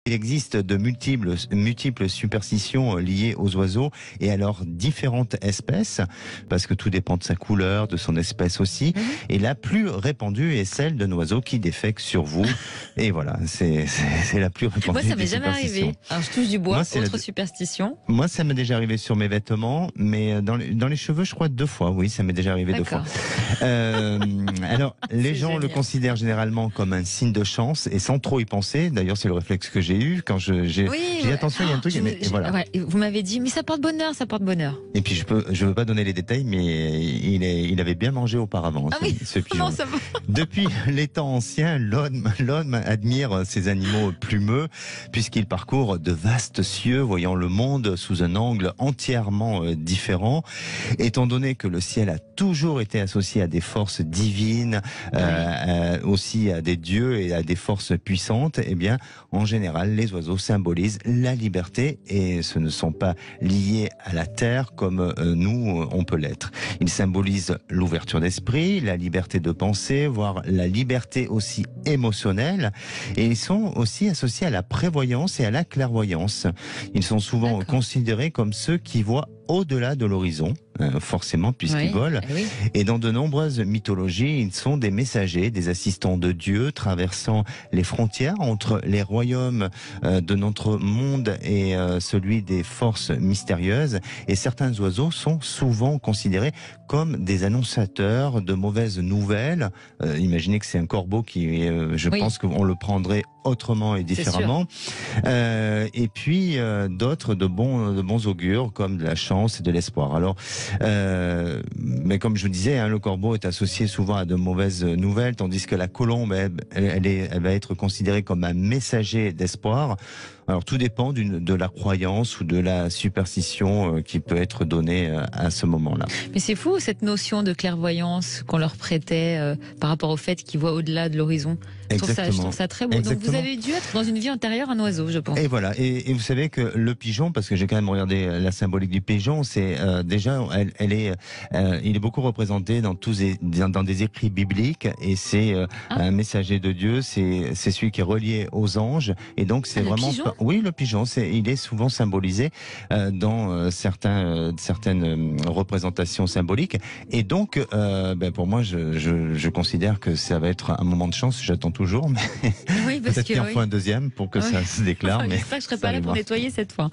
Il existe de multiples superstitions liées aux oiseaux et à leurs différentes espèces, parce que tout dépend de sa couleur, de son espèce aussi. Et la plus répandue est celle d'un oiseau qui défèque sur vous. Et voilà, c'est la plus répandue. Moi, ça m'est des jamais superstitions. arrivé. Alors, je touche du bois, Moi, autre superstition. Moi, ça m'est déjà arrivé sur mes vêtements, mais dans les cheveux, je crois 2 fois. Oui, ça m'est déjà arrivé 2 fois. Alors, les gens le considèrent généralement comme un signe de chance et sans trop y penser. D'ailleurs, c'est le réflexe que j'ai eu quand j'ai dit attention, il y a un truc. Voilà. Ouais, vous m'avez dit, mais ça porte bonheur, ça porte bonheur. Et puis je veux pas donner les détails, mais il avait bien mangé auparavant. Ah oui, ce pigeon. comment ça va? Depuis les temps anciens, l'homme admire ces animaux plumeux puisqu'ils parcourent de vastes cieux, voyant le monde sous un angle entièrement différent. Étant donné que le ciel a toujours été associé à des forces divines, aussi à des dieux et à des forces puissantes, eh bien, en général, les oiseaux symbolisent la liberté et ce ne sont pas liés à la terre comme nous, on peut l'être. Ils symbolisent l'ouverture d'esprit, la liberté de penser, voire la liberté aussi émotionnelle. Et ils sont aussi associés à la prévoyance et à la clairvoyance. Ils sont souvent considérés comme ceux qui voient au-delà de l'horizon, forcément, puisqu'ils volent. Oui. Et dans de nombreuses mythologies, ils sont des messagers, des assistants de Dieu, traversant les frontières entre les royaumes de notre monde et celui des forces mystérieuses. Et certains oiseaux sont souvent considérés comme des annonciateurs de mauvaises nouvelles. Imaginez que c'est un corbeau qui, je pense qu'on le prendrait autrement et différemment. Et puis d'autres de bons augures, comme de la chance et de l'espoir. Alors, mais comme je vous disais, le corbeau est associé souvent à de mauvaises nouvelles, tandis que la colombe, elle va être considérée comme un messager d'espoir. Alors tout dépend de la croyance ou de la superstition qui peut être donnée à ce moment-là. Mais c'est fou cette notion de clairvoyance qu'on leur prêtait par rapport au fait qu'ils voient au-delà de l'horizon. Je trouve ça très beau. Exactement. Donc vous avez dû être dans une vie antérieure un oiseau, je pense. Et voilà. Et vous savez que le pigeon, parce que j'ai quand même regardé la symbolique du pigeon, c'est déjà, il est beaucoup représenté dans dans des écrits bibliques, et c'est un messager de Dieu. C'est celui qui est relié aux anges, et donc c'est vraiment. Oui, le pigeon, il est souvent symbolisé dans certaines représentations symboliques. Et donc, pour moi, je considère que ça va être un moment de chance. J'attends toujours, mais peut-être qu'il en faut un deuxième pour que ça se déclare. Mais j'espère que je serai pas là pour nettoyer cette fois.